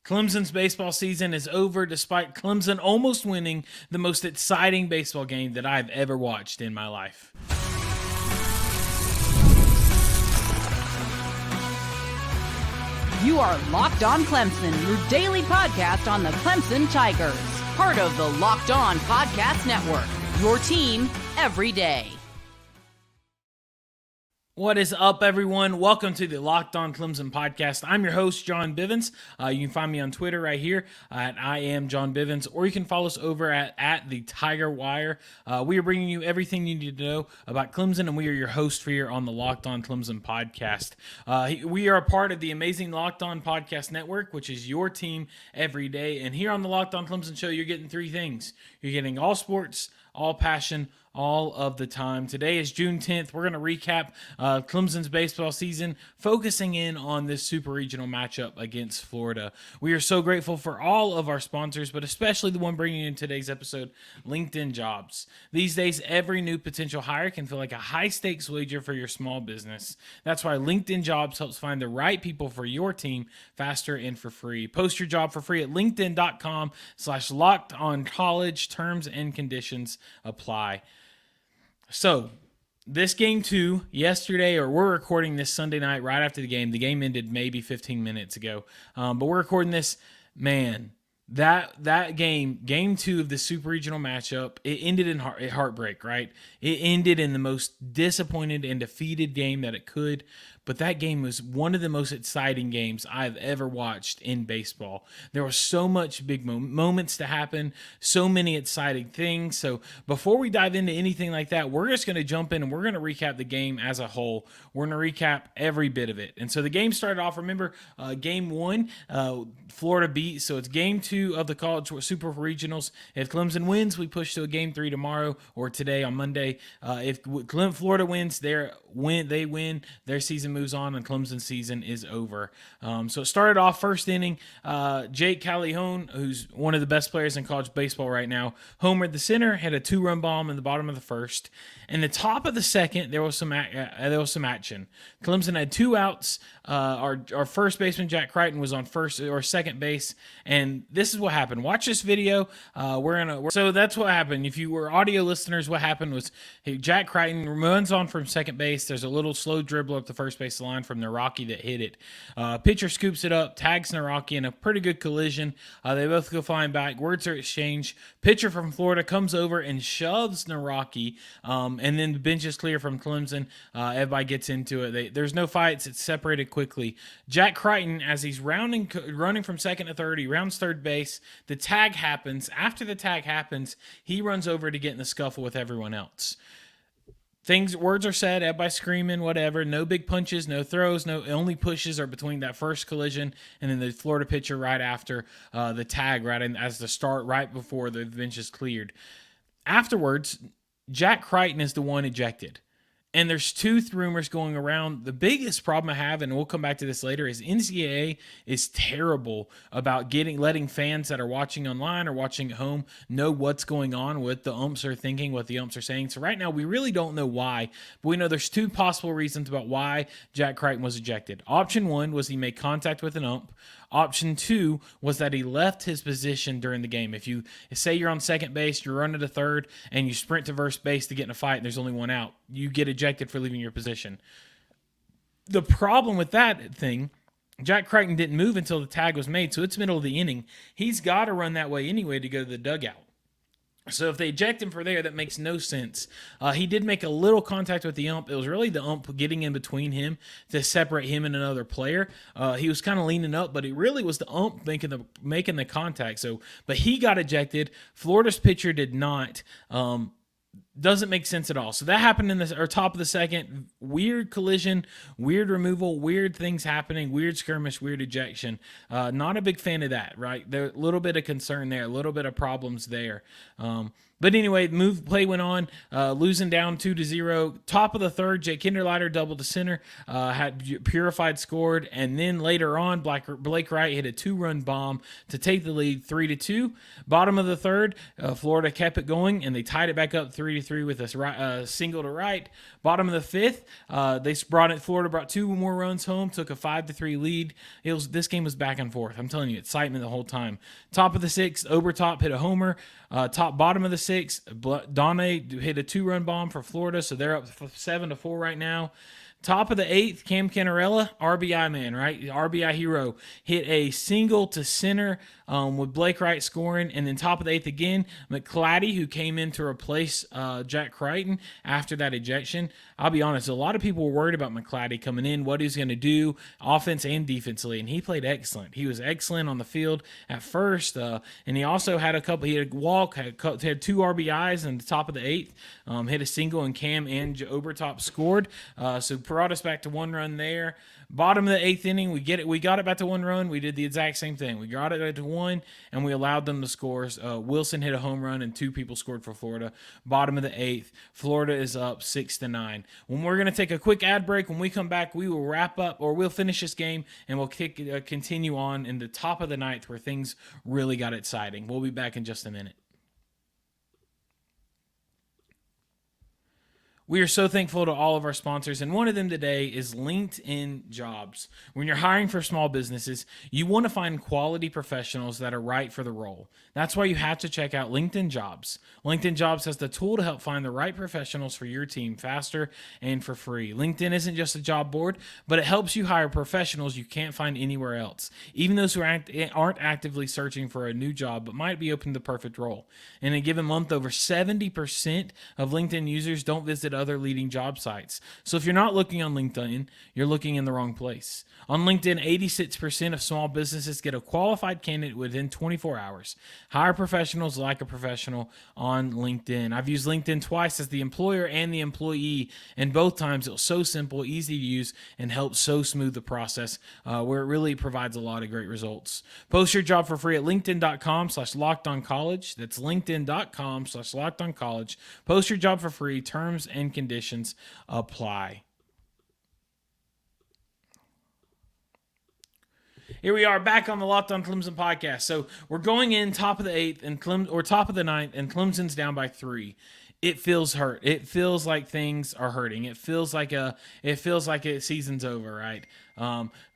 Clemson's baseball season is over despite Clemson almost winning the most exciting baseball game that I've ever watched in my life. You are Locked On Clemson, your daily podcast on the Clemson Tigers. Part of the Locked On Podcast Network, your team every day. What is up, everyone? Welcome to the Locked On Clemson podcast. I'm your host, John Bivens. You can find me on Twitter right here at I am John Bivens, or you can follow us over at the Tiger Wire. We are bringing you everything you need to know about Clemson, and we are your host here on the Locked On Clemson podcast. We are a part of the amazing Locked On Podcast Network, which is your team every day. And here on the Locked On Clemson show, you're getting three things. You're getting all sports, all passion, all of the time. Today is June 10th. We're going to recap Clemson's baseball season, focusing in on this super regional matchup against Florida. We are so grateful for all of our sponsors, but especially the one bringing in today's episode, LinkedIn Jobs. These days, every new potential hire can feel like a high-stakes wager for your small business. That's why LinkedIn Jobs helps find the right people for your team faster and for free. Post your job for free at linkedin.com/lockedoncollege. Terms and conditions apply. So, this game 2, yesterday, or we're recording this Sunday night right after the game. The game ended maybe 15 minutes ago. But we're recording this, man, that game 2 of the super regional matchup, it ended in heartbreak, right? It ended in the most disappointed and defeated game that it could. But that game was one of the most exciting games I've ever watched in baseball. There was so much big moments to happen, so many exciting things. So before we dive into anything like that, we're just going to jump in and we're going to recap the game as a whole. We're going to recap every bit of it. And so the game started off, remember, game 1, Florida beat. So it's game 2 of the college super regionals. If Clemson wins, we push to a game 3 tomorrow or today on Monday. If Florida wins, they win, their season moves on, and Clemson's season is over. So it started off first inning. Jake Calhoun, who's one of the best players in college baseball right now, homered the center, had a 2-run bomb in the bottom of the first. In the top of the second, there was some action. Clemson had 2 outs. Our first baseman, Jack Crichton, was on first or second base, and this is what happened. Watch this video. So that's what happened. If you were audio listeners, what happened was Jack Crichton runs on from second base. There's a little slow dribble up the first base line from Naraki that hit it. Pitcher scoops it up, tags Naraki in a pretty good collision. They both go flying back. Words are exchanged. Pitcher from Florida comes over and shoves Naraki, and then the bench is clear from Clemson. Everybody gets into it. There's no fights. It's separated quickly. Jack Crichton, as he's running from second to third, he rounds third base. The tag happens. After the tag happens, he runs over to get in the scuffle with everyone else. Words are said, everybody screaming, whatever. No big punches, no throws, only pushes are between that first collision and then the Florida pitcher right after the tag, as the start, right before the bench is cleared. Afterwards, Jack Crichton is the one ejected. And there's 2 rumors going around. The biggest problem I have, and we'll come back to this later, is NCAA is terrible about letting fans that are watching online or watching at home know what's going on, what the umps are thinking, what the umps are saying. So right now, we really don't know why, but we know there's 2 possible reasons about why Jack Crichton was ejected. Option 1 was he made contact with an ump. Option 2 was that he left his position during the game. If you say you're on second base, you're running to third, and you sprint to first base to get in a fight, and there's only 1 out, you get ejected for leaving your position. The problem with that thing, Jack Crichton didn't move until the tag was made, so it's middle of the inning. He's got to run that way anyway to go to the dugout. So if they eject him for there, that makes no sense. He did make a little contact with the ump. It was really the ump getting in between him to separate him and another player. He was kind of leaning up, but it really was the ump making the contact. But he got ejected. Florida's pitcher did not. Doesn't make sense at all. So that happened in the top of the second. Weird collision, weird removal, weird things happening, weird skirmish, weird ejection. Not a big fan of that, right? There's a little bit of concern there, a little bit of problems there. But anyway, play went on, losing down 2-0. Top of the third, Jake Kinderleiter doubled to center, had Purified scored, and then later on, Blake Wright hit a 2-run bomb to take the lead 3-2. Bottom of the third, Florida kept it going, and they tied it back up 3-3. 3 with a single to right. Bottom of the 5th, Florida brought 2 more runs home, took a 5-3 lead. This game was back and forth. I'm telling you, excitement the whole time. Top of the 6th, Obertop hit a homer. Bottom of the 6th, Donne hit a 2-run bomb for Florida, so they're up 7-4 right now. Top of the 8th, Cam Canarella, RBI man, right? RBI hero, hit a single to center with Blake Wright scoring. And then top of the 8th again, McClatty, who came in to replace Jack Crichton after that ejection. I'll be honest, a lot of people were worried about McClatty coming in, what he's going to do, offense and defensively, and he played excellent. He was excellent on the field at first, and he also had he had a walk, had 2 RBIs in the top of the 8th, hit a single, and Cam and Obertop scored, so brought us back to 1 run there. Bottom of the 8th inning, we got it back to 1 run. We did the exact same thing. We got it back to 1, and we allowed them to score. Wilson hit a home run, and 2 people scored for Florida. Bottom of the 8th, Florida is up 6-9. When we're going to take a quick ad break, when we come back, we will wrap up, or we'll finish this game, and we'll continue on in the top of the 9th where things really got exciting. We'll be back in just a minute. We are so thankful to all of our sponsors, and one of them today is LinkedIn Jobs. When you're hiring for small businesses, you want to find quality professionals that are right for the role. That's why you have to check out LinkedIn Jobs. LinkedIn Jobs has the tool to help find the right professionals for your team faster and for free. LinkedIn isn't just a job board, but it helps you hire professionals you can't find anywhere else, even those who aren't actively searching for a new job but might be open to the perfect role. In a given month, over 70% of LinkedIn users don't visit other leading job sites. So if you're not looking on LinkedIn, you're looking in the wrong place. On LinkedIn, 86% of small businesses get a qualified candidate within 24 hours. Hire professionals like a professional on LinkedIn. I've used LinkedIn twice as the employer and the employee, and both times it was so simple, easy to use, and helped so smooth the process where it really provides a lot of great results. Post your job for free at linkedin.com/lockedoncollege. That's linkedin.com/lockedoncollege. Post your job for free. Terms and conditions apply. Here we are back on the Locked On Clemson podcast. So we're going in top of the 8th and top of the 9th, and Clemson's down by 3. It feels hurt. It feels like things are hurting. It feels like season's over, right?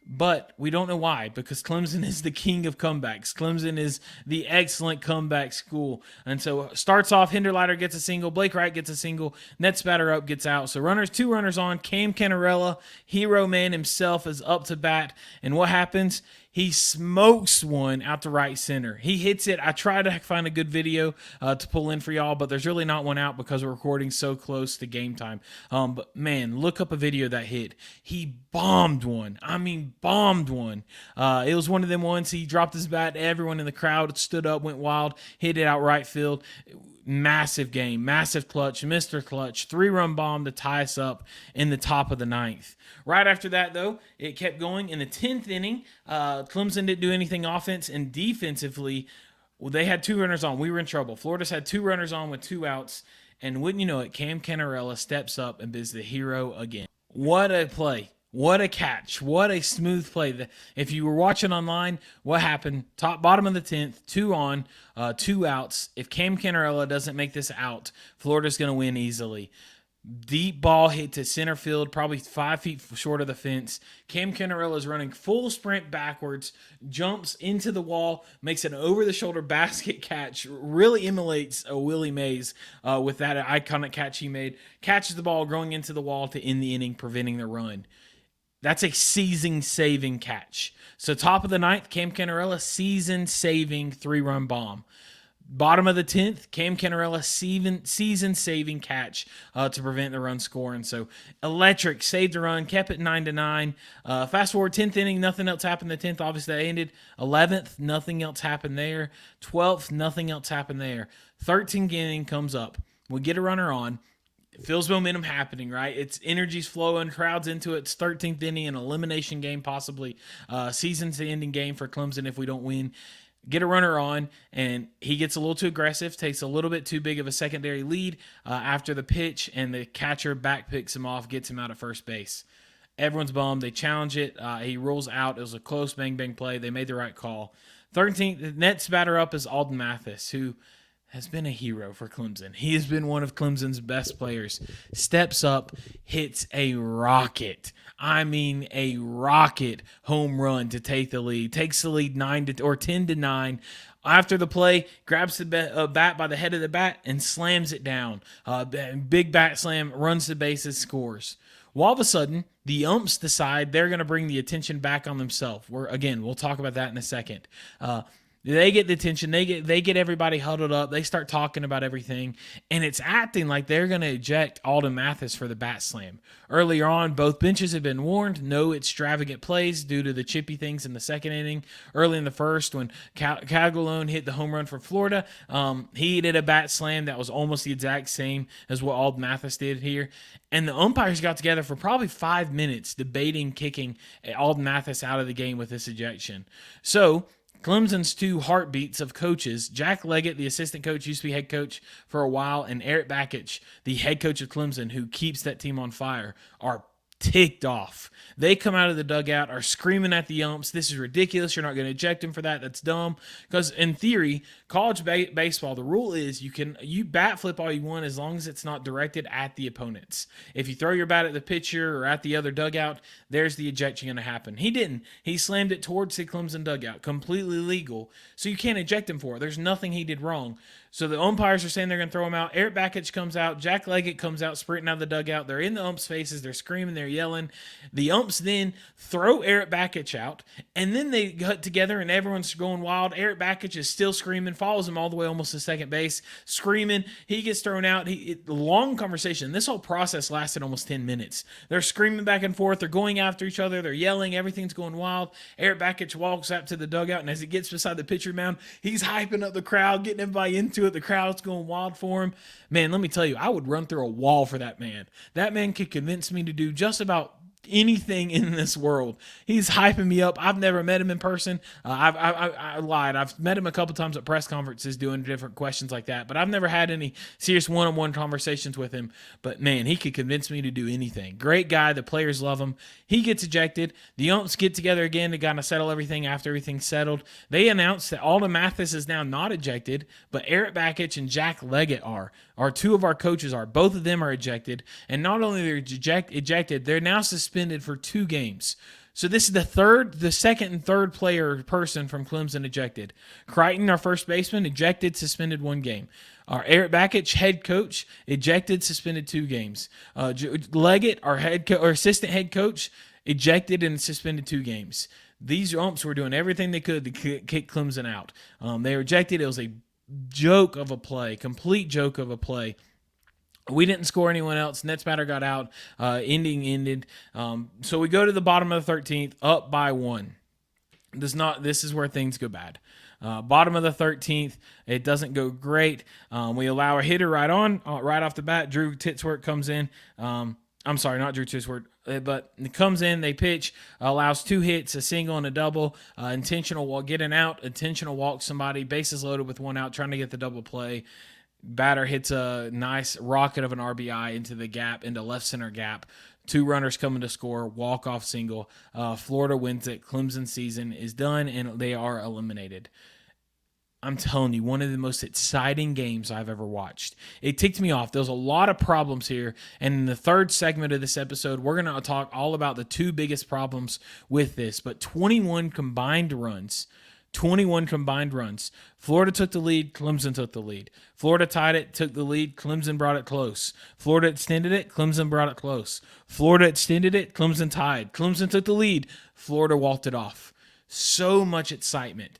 But we don't know why, because Clemson is the king of comebacks. Clemson is the excellent comeback school. And so starts off, Hinderleiter gets a single, Blake Wright gets a single, Nets batter up, gets out. So 2 runners on, Cam Canarella, hero man himself, is up to bat. And what happens? He smokes one out to right center. He hits it. I tried to find a good video to pull in for y'all, but there's really not one out because we're recording so close to game time. But man, look up a video that hit. He bombed one. I mean, bombed one. It was one of them ones. He dropped his bat. Everyone in the crowd stood up, went wild, hit it out right field. Massive game, massive clutch, Mr. Clutch, 3-run bomb to tie us up in the top of the 9th. Right after that, though, it kept going. In the 10th inning, Clemson didn't do anything offense, and defensively, they had 2 runners on. We were in trouble. Florida's had 2 runners on with 2 outs, and wouldn't you know it, Cam Canarella steps up and is the hero again. What a play. What a catch. What a smooth play. If you were watching online, what happened? Bottom of the 10th, 2 on, 2 outs. If Cam Canarella doesn't make this out, Florida's going to win easily. Deep ball hit to center field, probably 5 feet short of the fence. Cam Canarella is running full sprint backwards, jumps into the wall, makes an over-the-shoulder basket catch, really emulates a Willie Mays with that iconic catch he made. Catches the ball going into the wall to end the inning, preventing the run. That's a season-saving catch. So top of the 9th, Cam Canarella, season-saving 3-run bomb. Bottom of the 10th, Cam Canarella, season-saving catch to prevent the run scoring. So electric, saved the run, kept it 9-9. Fast forward 10th inning, nothing else happened. The 10th, obviously, that ended. 11th, nothing else happened there. 12th, nothing else happened there. 13th inning comes up. We get a runner on. It feels momentum happening, right? It's energy's flowing, crowds into it. It's 13th inning, an elimination game, possibly season-ending game for Clemson if we don't win. Get a runner on, and he gets a little too aggressive, takes a little bit too big of a secondary lead after the pitch, and the catcher back picks him off, gets him out at first base. Everyone's bummed. They challenge it. He rolls out. It was a close bang-bang play. They made the right call. 13th, the Nets batter up is Alden Mathis, who has been a hero for Clemson. He has been one of Clemson's best players. Steps up, hits a rocket. I mean, a rocket home run to take the lead. Takes the lead 10-9. After the play, grabs the bat by the head of the bat and slams it down. Big bat slam, runs the bases, scores. Well, all of a sudden, the umps decide they're going to bring the attention back on themselves. We'll talk about that in a second. They get the attention. They get everybody huddled up. They start talking about everything, and it's acting like they're going to eject Alden Mathis for the bat slam. Earlier on, both benches have been warned, no extravagant plays due to the chippy things in the second inning. Early in the first, when Calgalone hit the home run for Florida, he did a bat slam that was almost the exact same as what Alden Mathis did here. And the umpires got together for probably 5 minutes debating kicking Alden Mathis out of the game with this ejection. So Clemson's two heartbeats of coaches, Jack Leggett, the assistant coach, used to be head coach for a while, and Eric Bakich, the head coach of Clemson, who keeps that team on fire, are ticked off. They come out of the dugout, are screaming at the umps, this is ridiculous, you're not going to eject him for that, that's dumb. Because in theory, college baseball, the rule is you bat flip all you want as long as it's not directed at the opponents. If you throw your bat at the pitcher or at the other dugout, there's the ejection going to happen. He didn't. He slammed it towards the Clemson dugout, completely legal, so you can't eject him for it. There's nothing he did wrong. So the umpires are saying they're going to throw him out. Eric Bakich comes out. Jack Leggett comes out, sprinting out of the dugout. They're in the umps' faces. They're screaming. They're yelling. The umps then throw Eric Bakich out, and then they get together, and everyone's going wild. Eric Bakich is still screaming, follows him all the way almost to second base, screaming. He gets thrown out. Long conversation. This whole process lasted almost 10 minutes. They're screaming back and forth. They're going after each other. They're yelling. Everything's going wild. Eric Bakich walks out to the dugout, and as he gets beside the pitcher mound, he's hyping up the crowd, getting everybody into it. The crowd's going wild for him. Man, let me tell you, I would run through a wall for that man. That man could convince me to do just about anything in this world. He's hyping me up. I've never met him in person. I lied. I've met him a couple times at press conferences doing different questions like that, but I've never had any serious one-on-one conversations with him. But man, he could convince me to do anything. Great guy. The players love him. He gets ejected. The umps get together again to kind of settle everything. After everything's settled, they announced that Alden Mathis is now not ejected, but Eric Bakich and Jack Leggett are. Our two of our coaches are. Both of them are ejected. And not only they're ejected, they're now suspended for 2 games. So this is the second and third person from Clemson ejected. Crichton, our first baseman, ejected, suspended 1 game. Our Eric Bakich, head coach, ejected, suspended 2 games. Leggett, our assistant head coach, ejected and suspended 2 games. These umps were doing everything they could to kick Clemson out. They were ejected. It was a joke of a play, complete joke of a play. We didn't score anyone else. Nets batter got out. Inning ended. So we go to the bottom of the 13th, up by 1. This is where things go bad. Bottom of the 13th, it doesn't go great. We allow a hitter right off the bat. Drew Titsworth comes in. I'm sorry, not Drew Titsworth, but it comes in, they pitch, allows 2 hits, a single and a double, intentional walk somebody, bases loaded with 1 out, trying to get the double play. Batter hits a nice rocket of an RBI into the gap, into left center gap. 2 runners coming to score, walk-off single. Florida wins it. Clemson season is done, and they are eliminated. I'm telling you, one of the most exciting games I've ever watched. It ticked me off. There's a lot of problems here, and in the third segment of this episode, we're going to talk all about the 2 biggest problems with this, but 21 combined runs. Florida took the lead. Clemson took the lead. Florida tied it, took the lead. Clemson brought it close. Florida extended it. Clemson brought it close. Florida extended it. Clemson tied. Clemson took the lead. Florida walked it off. So much excitement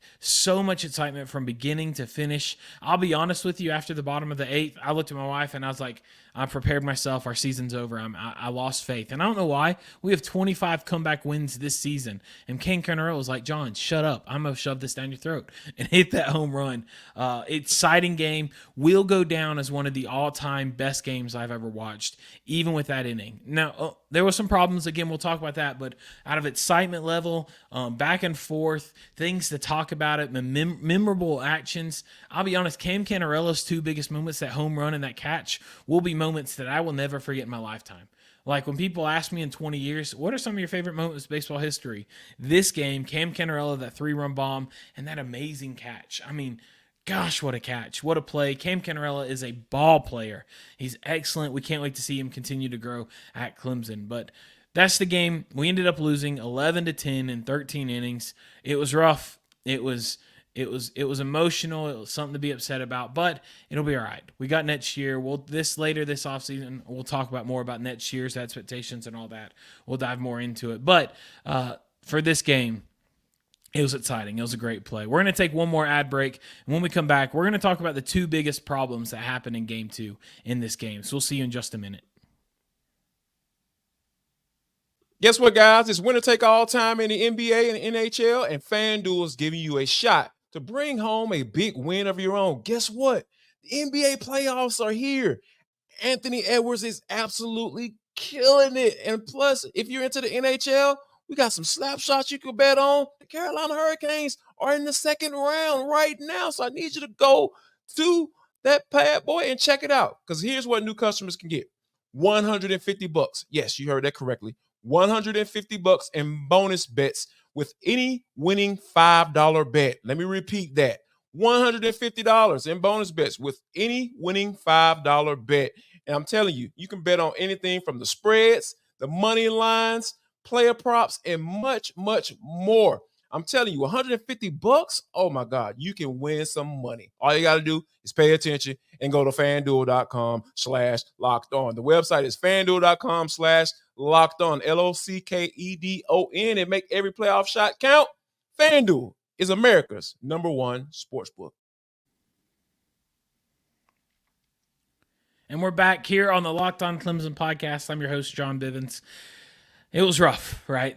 from beginning to finish. I'll be honest with you, after the bottom of the 8th, I looked at my wife and I was like, I prepared myself. Our season's over. I lost faith. And I don't know why. We have 25 comeback wins this season. And Ken Canarello was like, John, shut up. I'm going to shove this down your throat. And hit that home run. Exciting game. Will go down as one of the all-time best games I've ever watched, even with that inning. Now, there were some problems. Again, we'll talk about that. But out of excitement level, back and forth, things to talk about it, memorable actions. I'll be honest, Cam Canarello's 2 biggest moments, that home run and that catch, will be moments that I will never forget in my lifetime. Like when people ask me in 20 years, what are some of your favorite moments of baseball history? This game, Cam Canarello, that 3-run bomb, and that amazing catch. I mean, Gosh, what a catch. What a play. Cam Canarella is a ball player. He's excellent. We can't wait to see him continue to grow at Clemson. But that's the game. We ended up losing 11-10 in 13 innings. It was rough. It was emotional. It was something to be upset about, but it'll be all right. We got next year. This offseason, we'll talk about more about next year's expectations and all that. We'll dive more into it. But for this game, it was exciting. It was a great play. We're going to take one more ad break, and when we come back, we're going to talk about the two biggest problems that happened in Game 2 in this game. So we'll see you in just a minute. Guess what, guys? It's winner take all time in the NBA and NHL, and FanDuel is giving you a shot to bring home a big win of your own. Guess what? The NBA playoffs are here. Anthony Edwards is absolutely killing it. And plus, if you're into the NHL, we got some slap shots you can bet on. The Carolina Hurricanes are in the second round right now. So I need you to go to that bad boy and check it out. Because here's what new customers can get. $150. Yes, you heard that correctly. $150 in bonus bets with any winning $5 bet. Let me repeat that. $150 in bonus bets with any winning $5 bet. And I'm telling you, you can bet on anything from the spreads, the money lines, player props, and much, much more. I'm telling you, $150, oh my God, you can win some money. All you got to do is pay attention and go to FanDuel.com/lockedon. The website is FanDuel.com/lockedon, LOCKEDON, and make every playoff shot count. FanDuel is America's #1 sportsbook. And we're back here on the Locked On Clemson podcast. I'm your host, John Bivens. It was rough, right?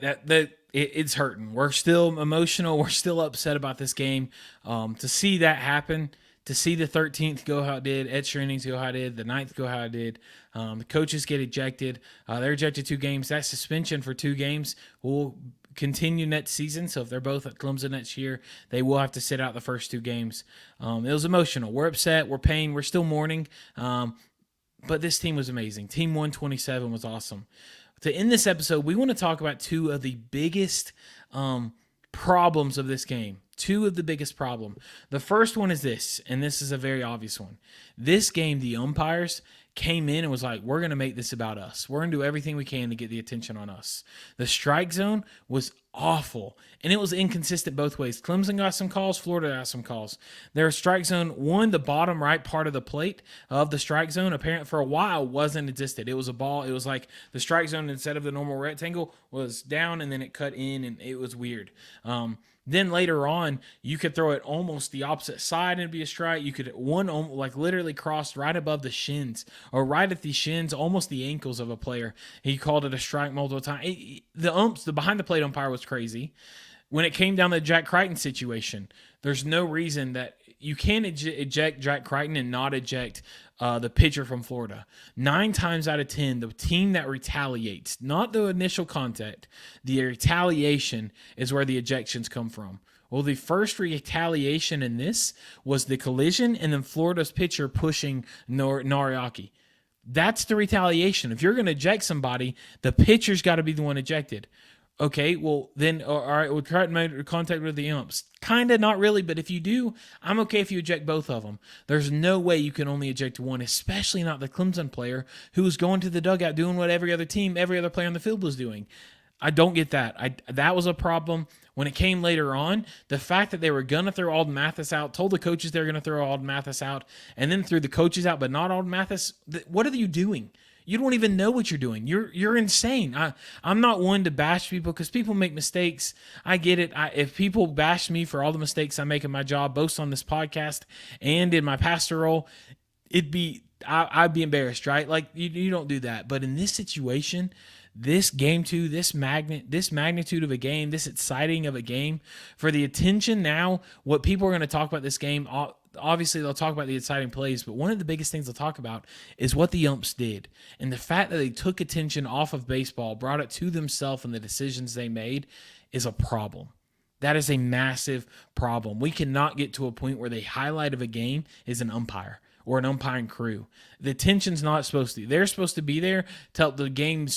It's hurting. We're still emotional. We're still upset about this game. To see that happen, to see the 13th go how it did, extra innings go how it did, the 9th go how it did, the coaches get ejected. They're ejected 2 games. That suspension for 2 games will continue next season. So if they're both at Clemson next year, they will have to sit out the first 2 games. It was emotional. We're upset. We're pained. We're still mourning. But this team was amazing. Team 127 was awesome. To end this episode, we want to talk about 2 of the biggest problems of this game. 2 of the biggest problem. The first one is this, and this is a very obvious one. This game, the umpires came in and was like, we're going to make this about us. We're going to do everything we can to get the attention on us. The strike zone was awful, and it was inconsistent both ways. Clemson got some calls, Florida got some calls. Their strike zone, the bottom right part of the plate of the strike zone, apparently for a while wasn't existed. It was a ball. It was like the strike zone, instead of the normal rectangle, was down, and then it cut in, and it was weird. Then later on, you could throw it almost the opposite side and it'd be a strike. You could literally cross right above the shins or right at the shins, almost the ankles of a player. He called it a strike multiple times. The behind the plate umpire was crazy. When it came down to the Jack Crichton situation, there's no reason that you can't eject Jack Crichton and not eject the pitcher from Florida. 9 times out of 10, the team that retaliates, not the initial contact, the retaliation is where the ejections come from. Well, the first retaliation in this was the collision and then Florida's pitcher pushing Noriaki. That's the retaliation. If you're going to eject somebody, the pitcher's got to be the one ejected. Okay, well, then, all right, we'll try to make contact with the umps. Kind of, not really, but if you do, I'm okay if you eject both of them. There's no way you can only eject one, especially not the Clemson player who was going to the dugout doing what every other player on the field was doing. I don't get that. That was a problem. When it came later on, the fact that they were going to throw Alden Mathis out, told the coaches they were going to throw Alden Mathis out, and then threw the coaches out, but not Alden Mathis, what are you doing? You don't even know what you're doing. You're insane. I'm not one to bash people because people make mistakes. I get it. If people bash me for all the mistakes I make in my job, both on this podcast and in my pastor role, I'd be embarrassed, right? Like you don't do that. But in this situation, this game 2, this magnitude of a game, this exciting of a game, for the attention now, what people are going to talk about this game. Obviously, they'll talk about the exciting plays, but one of the biggest things they'll talk about is what the umps did. And the fact that they took attention off of baseball, brought it to themselves, and the decisions they made is a problem. That is a massive problem. We cannot get to a point where the highlight of a game is an umpire or an umpiring crew. The attention's not supposed to. They're supposed to be there to help the game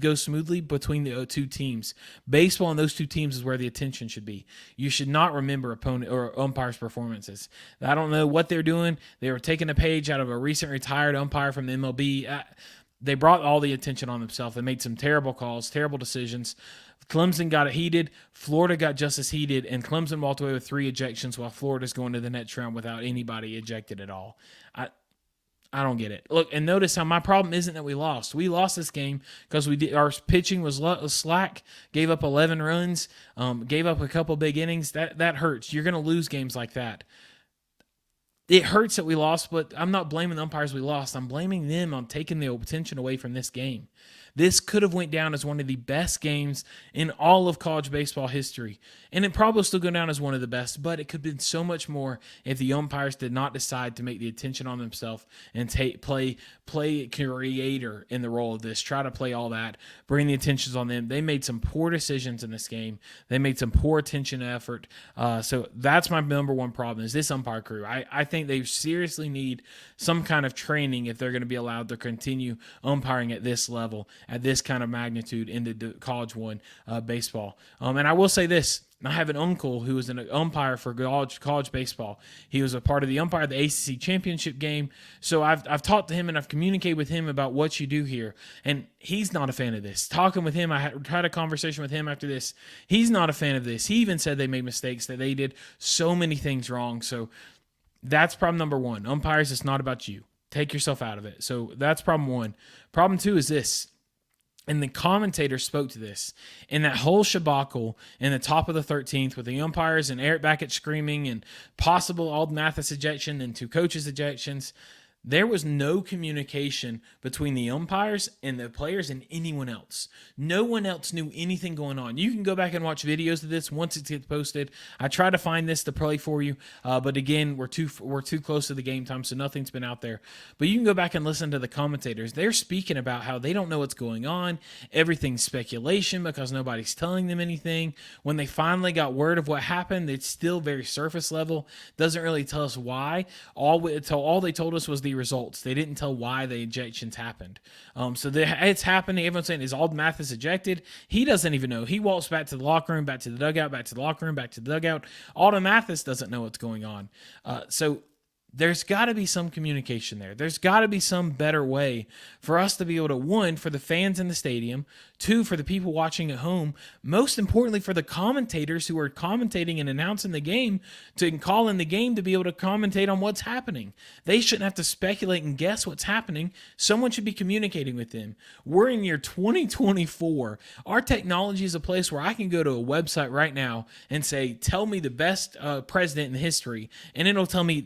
go smoothly between the two teams. Baseball and those two teams is where the attention should be. You should not remember opponent or umpires' performances. I don't know what they're doing. They were taking a page out of a recent retired umpire from the MLB. They brought all the attention on themselves. They made some terrible calls, terrible decisions. Clemson got it heated. Florida got just as heated, and Clemson walked away with 3 ejections while Florida's going to the next round without anybody ejected at all. I don't get it. Look, and notice how my problem isn't that we lost. We lost this game because our pitching was slack, gave up 11 runs, gave up a couple big innings. That hurts. You're going to lose games like that. It hurts that we lost, but I'm not blaming the umpires we lost. I'm blaming them on taking the attention away from this game. This could have went down as one of the best games in all of college baseball history. And it probably will still go down as one of the best, but it could have been so much more if the umpires did not decide to make the attention on themselves and play creator in the role of this. Try to play all that, bring the attentions on them. They made some poor decisions in this game. They made some poor attention effort. So that's my number one problem is this umpire crew. I think they seriously need some kind of training if they're going to be allowed to continue umpiring at this level, at this kind of magnitude in the college one baseball. And I will say this. I have an uncle who was an umpire for college baseball. He was a part of the umpire of the ACC championship game. So I've talked to him and I've communicated with him about what you do here. And he's not a fan of this. Talking with him, I had a conversation with him after this. He's not a fan of this. He even said they made mistakes, that they did so many things wrong. So that's problem number one. Umpires, it's not about you. Take yourself out of it. So that's problem one. Problem two is this. And the commentator spoke to this. In that whole shabacle in the top of the 13th with the umpires and Eric Bakich screaming and possible Alden Mathis ejection and 2 coaches' ejections, there was no communication between the umpires and the players and anyone else. No one else knew anything going on. You can go back and watch videos of this once it gets posted. I try to find this to play for you, but again, we're too close to the game time, so nothing's been out there. But you can go back and listen to the commentators. They're speaking about how they don't know what's going on. Everything's speculation because nobody's telling them anything. When they finally got word of what happened, it's still very surface level. Doesn't really tell us why. All they told us was the results. They didn't tell why the ejections happened. It's happening. Everyone's saying, is Alden Mathis ejected? He doesn't even know. He walks back to the locker room, back to the dugout, back to the locker room, back to the dugout. Alden Mathis doesn't know what's going on. So there's got to be some communication there. There's got to be some better way for us to be able to, 1, for the fans in the stadium, 2, for the people watching at home, most importantly for the commentators who are commentating and announcing the game to call in the game to be able to commentate on what's happening. They shouldn't have to speculate and guess what's happening. Someone should be communicating with them. We're in year 2024. Our technology is a place where I can go to a website right now and say, tell me the best president in history, and it'll tell me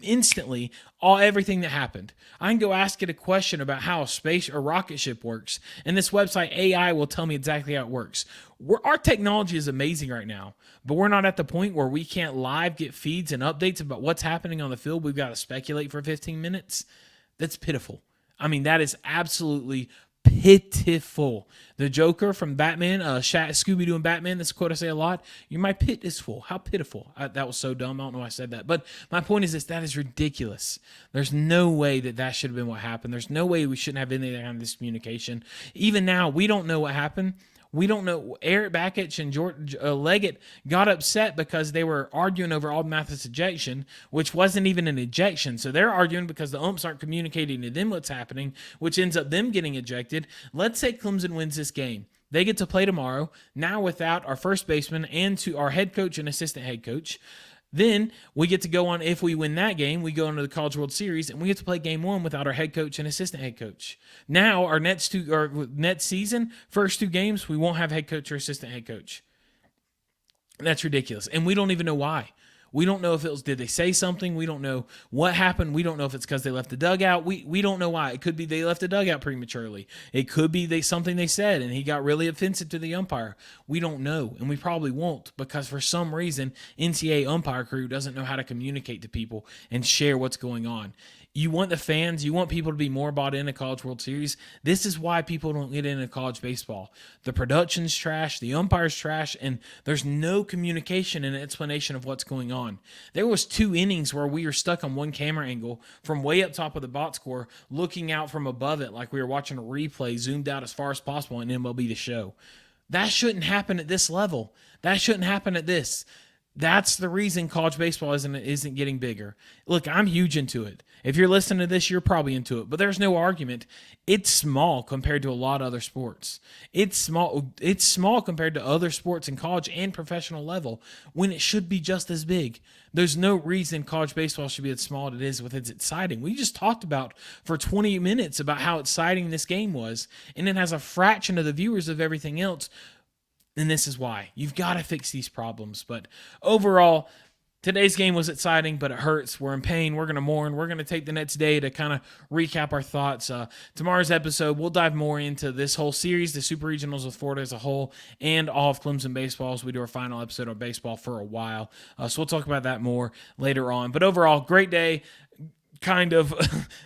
instantly everything that happened. I can go ask it a question about how a space or rocket ship works, and this website AI will tell me exactly how it works. Our technology is amazing right now, but we're not at the point where we can't live get feeds and updates about what's happening on the field. We've got to speculate for 15 minutes. That's pitiful. I mean, that is absolutely pitiful. The Joker from Batman, Scooby-Doo and Batman, that's a quote I say a lot. You're my pit is full. How pitiful. That was so dumb. I don't know why I said that. But my point is this, that is ridiculous. There's no way that should have been what happened. There's no way we shouldn't have any kind of this communication. Even now, we don't know what happened. We don't know. Eric Bakich and George Leggett got upset because they were arguing over Alden Mathis' ejection, which wasn't even an ejection. So they're arguing because the umps aren't communicating to them what's happening, which ends up them getting ejected. Let's say Clemson wins this game. They get to play tomorrow, now without our first baseman and to our head coach and assistant head coach. Then we get to go on, if we win that game, we go into the College World Series, and we get to play game 1 without our head coach and assistant head coach. Now, our next season, first 2 games, we won't have head coach or assistant head coach. That's ridiculous, and we don't even know why. We don't know if it was, did they say something? We don't know what happened. We don't know if it's because they left the dugout. We don't know why. It could be they left the dugout prematurely. It could be something they said and he got really offensive to the umpire. We don't know, and we probably won't, because for some reason, NCAA umpire crew doesn't know how to communicate to people and share what's going on. You want the fans, you want people to be more bought into College World Series. This is why people don't get into college baseball. The production's trash, the umpire's trash, and there's no communication and explanation of what's going on. There was 2 innings where we were stuck on one camera angle from way up top of the box score, looking out from above it like we were watching a replay zoomed out as far as possible in MLB The Show. That shouldn't happen at this level. That shouldn't happen at this. That's the reason college baseball isn't getting bigger. Look, I'm huge into it. If you're listening to this, you're probably into it. But there's no argument. It's small compared to a lot of other sports. It's small compared to other sports in college and professional level when it should be just as big. There's no reason college baseball should be as small as it is with its exciting. We just talked about for 20 minutes about how exciting this game was, and it has a fraction of the viewers of everything else. And this is why. You've got to fix these problems. But overall, today's game was exciting, but it hurts. We're in pain. We're going to mourn. We're going to take the next day to kind of recap our thoughts. Tomorrow's episode, we'll dive more into this whole series, the Super Regionals with Florida as a whole, and all of Clemson baseball as we do our final episode on baseball for a while. So we'll talk about that more later on. But overall, great day. Kind of,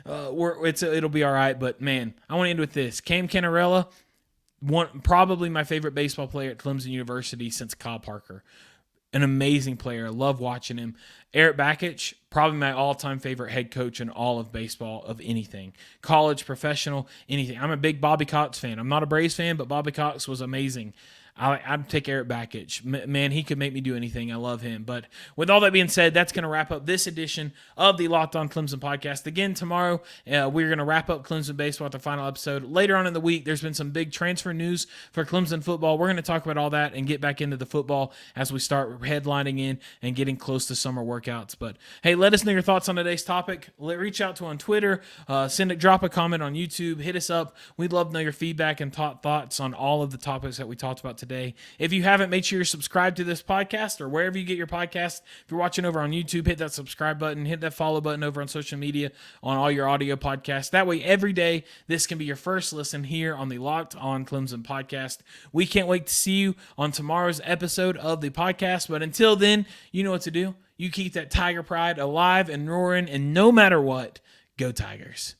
it'll be all right. But, man, I want to end with this. Cam Cannarella, probably my favorite baseball player at Clemson University since Kyle Parker. An amazing player. I love watching him. Eric Bakich, probably my all-time favorite head coach in all of baseball, of anything. College, professional, anything. I'm a big Bobby Cox fan. I'm not a Braves fan, but Bobby Cox was amazing. I'd take Eric Bakich. Man, he could make me do anything. I love him. But with all that being said, that's going to wrap up this edition of the Locked On Clemson podcast. Again, tomorrow, we're going to wrap up Clemson baseball with the final episode. Later on in the week, there's been some big transfer news for Clemson football. We're going to talk about all that and get back into the football as we start headlining in and getting close to summer workouts. But, hey, let us know your thoughts on today's topic. Reach out to us on Twitter. Drop a comment on YouTube. Hit us up. We'd love to know your feedback and thoughts on all of the topics that we talked about today. If you haven't, make sure you're subscribed to this podcast or wherever you get your podcast. If you're watching over on YouTube, hit that subscribe button, hit that follow button over on social media on all your audio podcasts. That way, every day, this can be your first listen here on the Locked On Clemson podcast. We can't wait to see you on tomorrow's episode of the podcast. But until then, you know what to do. You keep that Tiger pride alive and roaring, and no matter what, go Tigers.